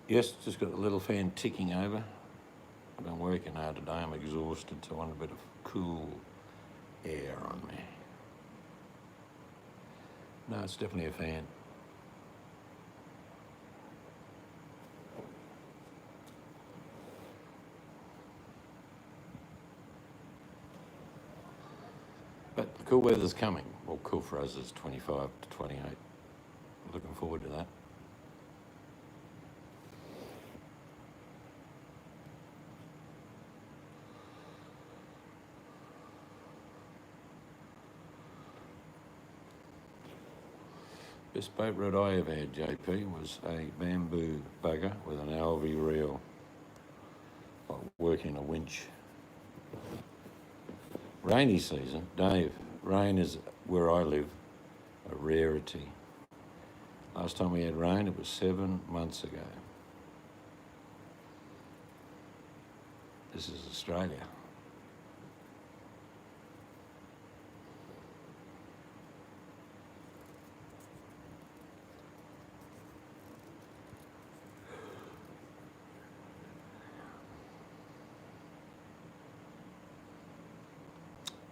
Yes, just got the little fan ticking over. I've been working hard today. I'm exhausted, so I want a bit of cool air on me. No, it's definitely a fan. But the cool weather's coming. Well, cool for us is 25 to 28. Looking forward to that. Best boat ride I ever had, JP, was a bamboo bugger with an LV reel, like working a winch. Rainy season, Dave, rain is where I live a rarity. Last time we had rain, it was 7 months ago. This is Australia.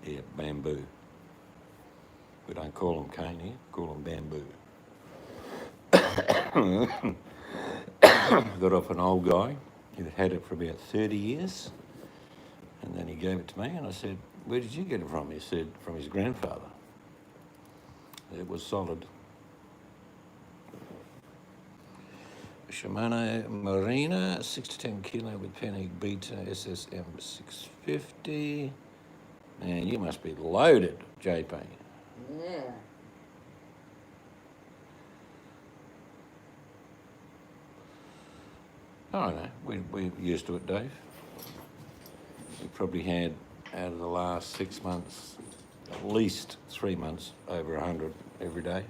Yeah, bamboo. We don't call them cane here, call them bamboo. Got off an old guy who'd had it for about 30 years, and then he gave it to me, and I said, "Where did you get it from?" He said, "From his grandfather." It was solid. Shimano Marina, 6 to 10 kilo with Panic Beta SSM 650. Man, you must be loaded, JP. Yeah. Oh, no, we're used to it, Dave. We probably had, out of the last 6 months, at least 3 months, over 100 every day.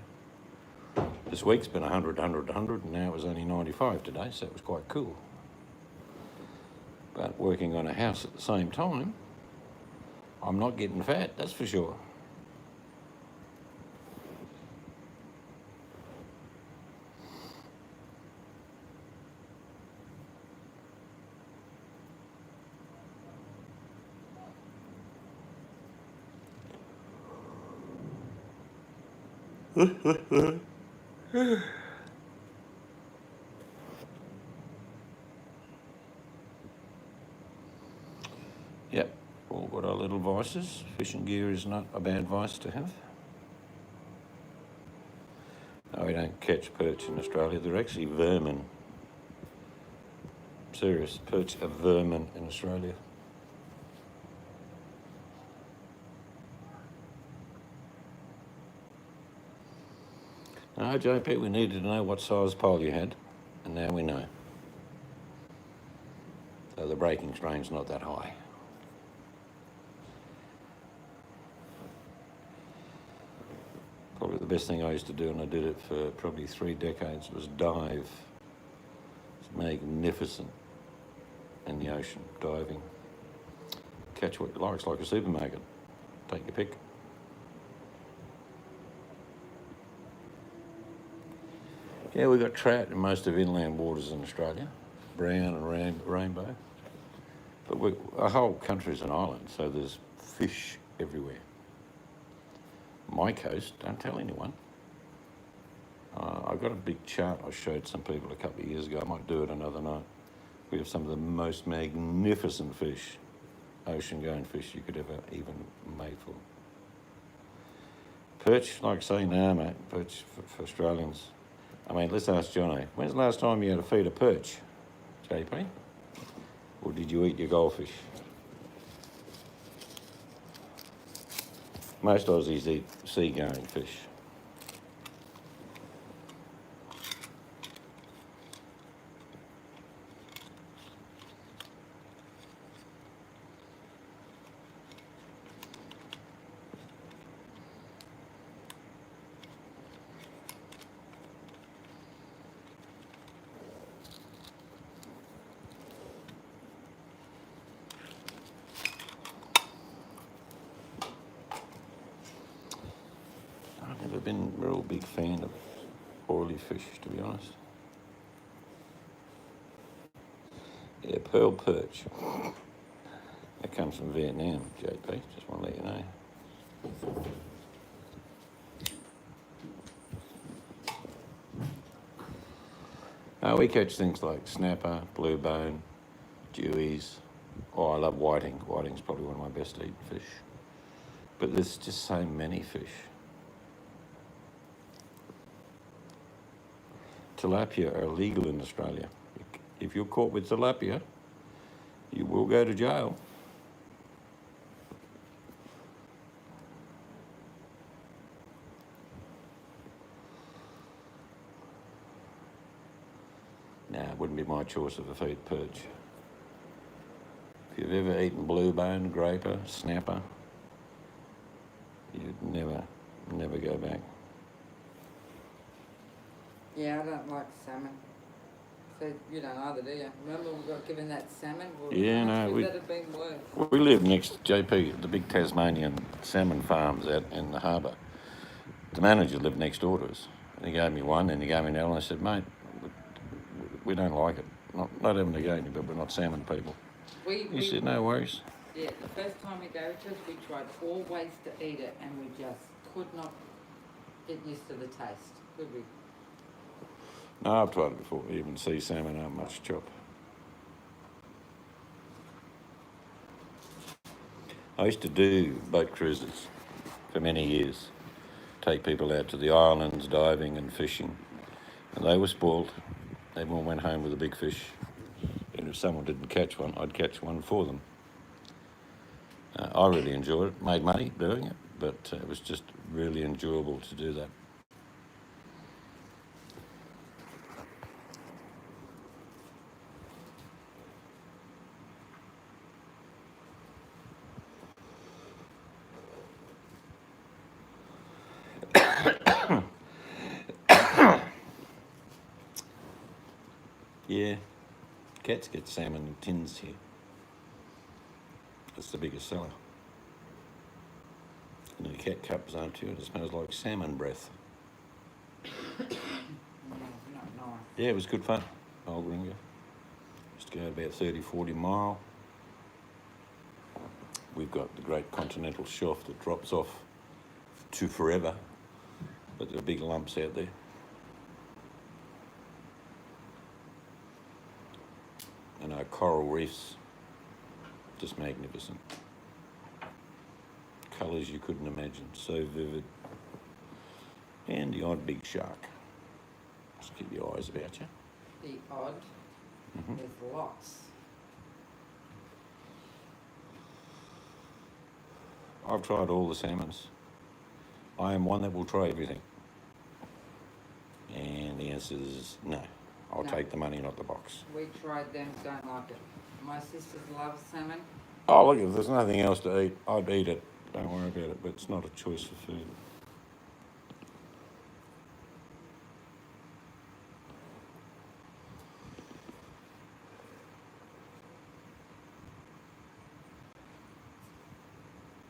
This week's been 100, 100, 100, and now it was only 95 today, so it was quite cool. But working on a house at the same time, I'm not getting fat, that's for sure. Yep, all got our little vices. Fishing gear is not a bad vice to have. No, we don't catch perch in Australia. They're actually vermin. Serious, perch are vermin in Australia. No, JP, we needed to know what size pole you had, and now we know. So the breaking strain's not that high. Probably the best thing I used to do, and I did it for probably 3 decades, was dive. It's magnificent in the ocean, diving. Catch what you like, it's like a supermarket. Take your pick. Yeah, we've got trout in most of inland waters in Australia, brown and rainbow. But our whole country's an island, so there's fish everywhere. My coast, don't tell anyone. I've got a big chart I showed some people a couple of years ago. I might do it another night. We have some of the most magnificent fish, ocean-going fish you could ever even made for. Perch, like I say, now, mate, perch for Australians. I mean, let's ask Johnny. When's the last time you had to feed a perch, JP? Or did you eat your goldfish? Most Aussies eat sea-going fish. I've never been a real big fan of oily fish, to be honest. Yeah, pearl perch. That comes from Vietnam, JP, just want to let you know. We catch things like snapper, blue bone, dewies. Oh, I love whiting. Whiting's probably one of my best eaten fish. But there's just so many fish. Tilapia are illegal in Australia. If you're caught with tilapia, you will go to jail. Nah, it wouldn't be my choice of a feed perch. If you've ever eaten blue bone, graper, snapper, you'd never go back. Yeah, I don't like salmon. So you don't either, do you? Remember we got given that salmon? Well, Yeah, no, would that have been worse? We live next to JP, the big Tasmanian salmon farms out in the harbour. The manager lived next door to us. And he gave me one and he gave me another and I said, mate, we don't like it. Not having a go, but we're not salmon people. He said, no worries. Yeah, the first time he gave it to us, we tried all ways to eat it and we just could not get used to the taste, could we? No, I've tried it before. Even sea salmon aren't much chop. I used to do boat cruises for many years. Take people out to the islands, diving and fishing. And they were spoiled. Everyone went home with a big fish. And if someone didn't catch one, I'd catch one for them. I really enjoyed it. Made money doing it, but it was just really enjoyable to do that. Yeah, cats get salmon in tins here. It's the biggest seller. And the cat comes up to it, it smells like salmon breath. Not nice. Yeah, it was good fun. Old Ringa. Just go about 30, 40 mile. We've got the great continental shelf that drops off to forever, but there are big lumps out there. And our coral reefs, just magnificent. Colours you couldn't imagine, so vivid. And the odd big shark. Just keep your eyes about you. The odd. Mhm. There's lots. I've tried all the salmons. I am one that will try everything. And the answer is no. I'll No. take the money, not the box. We tried them, don't like it. My sisters love salmon. Oh, look, if there's nothing else to eat, I'd eat it. Don't worry about it, but it's not a choice of food.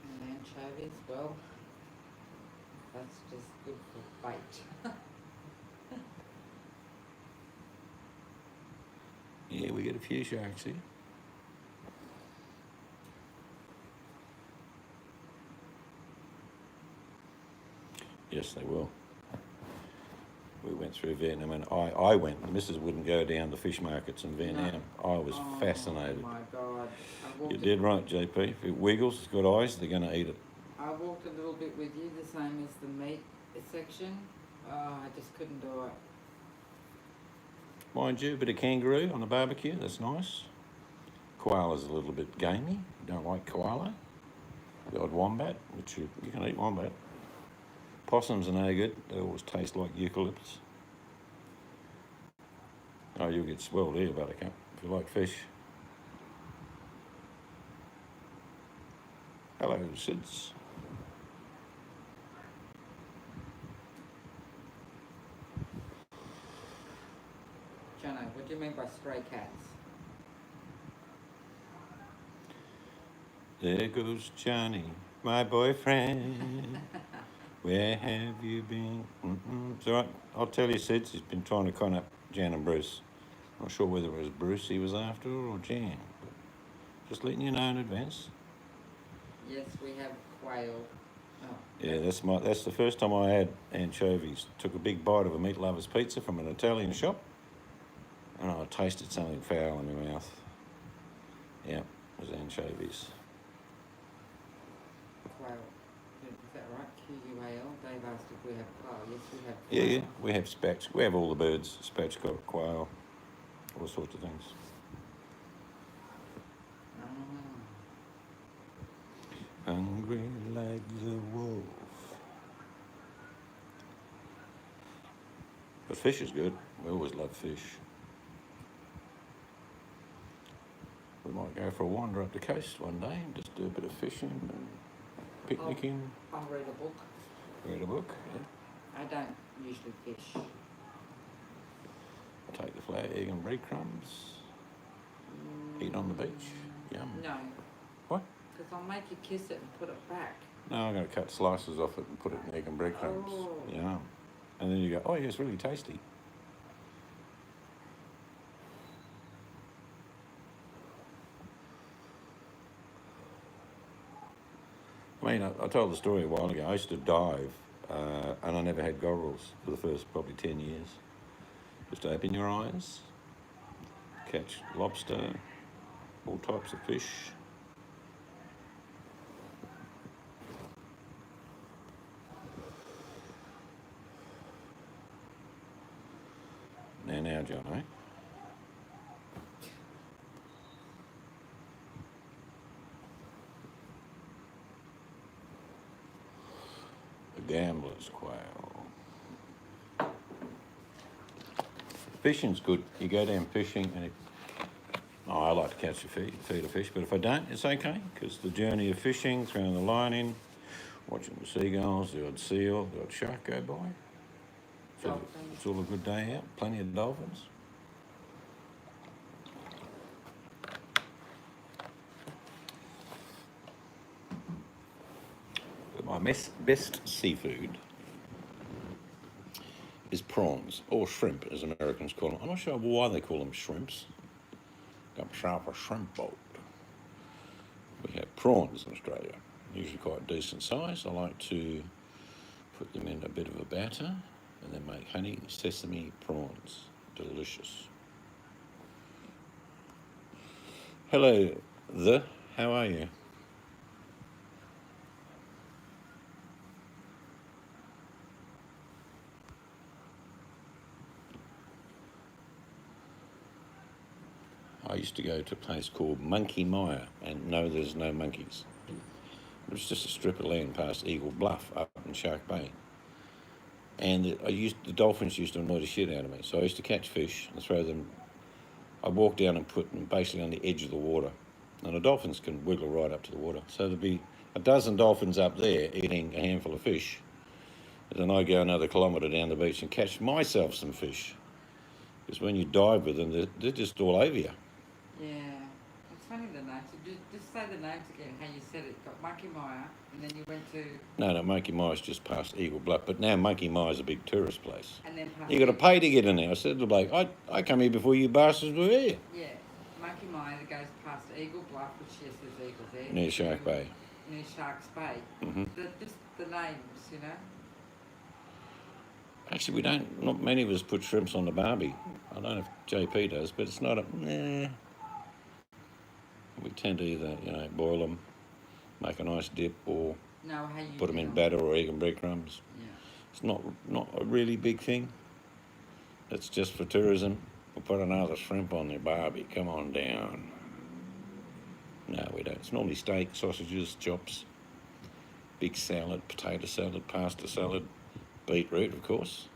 And anchovies, well, that's just good for bait. Yeah, we get a few sharks here. Yes, they will. We went through Vietnam, and I went. The missus wouldn't go down the fish markets in Vietnam. I was fascinated. Oh my God. You're dead right, JP. If it wiggles, it's got eyes, they're going to eat it. I walked a little bit with you, the same as the meat section. Oh, I just couldn't do it. Mind you, a bit of kangaroo on the barbecue, that's nice. Koala's a little bit gamey. Don't like koala. The odd wombat, which you can eat wombat. Possums are no good. They always taste like eucalyptus. Oh, you'll get swelled here, Buttercup, if you like fish. Hello, Sids. Jono, what do you mean by stray cats? There goes Johnny, my boyfriend. Where have you been? It's all right. I'll tell you, Sids, he's been trying to con up Jan and Bruce. Not sure whether it was Bruce he was after or Jan. But just letting you know in advance. Yes, we have quail. Oh. Yeah, that's the first time I had anchovies. Took a big bite of a meat lover's pizza from an Italian shop, and I tasted something foul in my mouth. Yeah, it was anchovies. Quail. Is that right? Quail. They've asked if we have quail. Yes, we have Yeah, quail. yeah, we have spatch. We have all the birds. Spatchcock, quail, all sorts of things. Hungry like the wolf. But fish is good. We always love fish. We might go for a wander up the coast one day and just do a bit of fishing and picnicking. I'll read a book. Read a book. Yeah. I don't usually fish. Take the flag and breadcrumbs. Eat on the beach. Yum. No. What? Because I'll make you kiss it and put it back. No, I'm going to cut slices off it and put it in egg and breadcrumbs. Oh. Yeah. And then you go, oh yeah, it's really tasty. I mean, I told the story a while ago. I used to dive, and I never had goggles for the first probably 10 years. Just open your eyes, catch lobster, all types of fish. Now, John, eh? The gambler's quail. Fishing's good. You go down fishing and I like to catch a feed a fish, but if I don't, it's okay, because the journey of fishing, throwing the line in, watching the seagulls, the odd seal, the odd shark go by. So it's all a good day out. Plenty of dolphins. But my best seafood is prawns, or shrimp, as Americans call them. I'm not sure why they call them shrimps. Got myself a shrimp boat. We have prawns in Australia, usually quite decent size. I like to put them in a bit of a batter and then make honey sesame prawns. Delicious. Hello, how are you? I used to go to a place called Monkey Mire, and no, there's no monkeys. It was just a strip of land past Eagle Bluff up in Shark Bay. And the dolphins used to annoy the shit out of me. So I used to catch fish and throw them. I walked down and put them basically on the edge of the water. And the dolphins can wiggle right up to the water. So there'd be a dozen dolphins up there eating a handful of fish. And then I go another kilometre down the beach and catch myself some fish. Because when you dive with them, they're just all over you. Yeah. It's funny the names. Just say the names again, how you said it. Got Monkey Mire, and then you went to... No, Monkey Mire's just past Eagle Bluff. But now Monkey Mire's a big tourist place. And then past... You got to pay to get in there. I said to the bloke, I come here before you bastards were here. Yeah. Monkey Mire that goes past Eagle Bluff, which yes, there's eagles there. Near Shark Bay. Near Sharks Bay. Mm-hmm. Just the names, you know. Actually, not many of us put shrimps on the barbie. I don't know if JP does, but it's not nah. We tend to either, boil them, make a nice dip, or No, how you put them do in batter or egg and breadcrumbs. Yeah. It's not a really big thing. It's just for tourism. We'll put another shrimp on their barbie. Come on down. No, we don't. It's normally steak, sausages, chops, big salad, potato salad, pasta salad, beetroot, of course.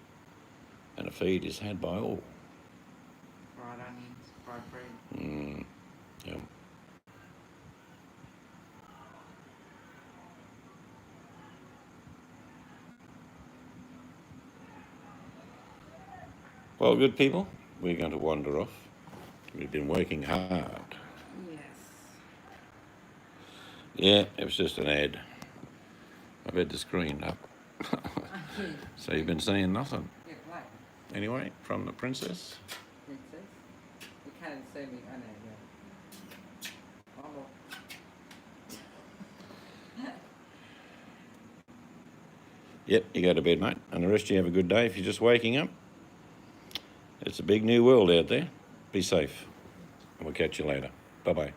And a feed is had by all. Fried onions, fried bread. Yeah. Well, good people, we're going to wander off. We've been working hard. Yes. Yeah, it was just an ad. I've had the screen up. So you've been seeing nothing. Yeah, right. Anyway, from the princess. Princess. You can't even see me. I know, yeah. Oh, well. Yep, you go to bed, mate. And the rest of you have a good day if you're just waking up. It's a big new world out there. Be safe. And we'll catch you later. Bye-bye.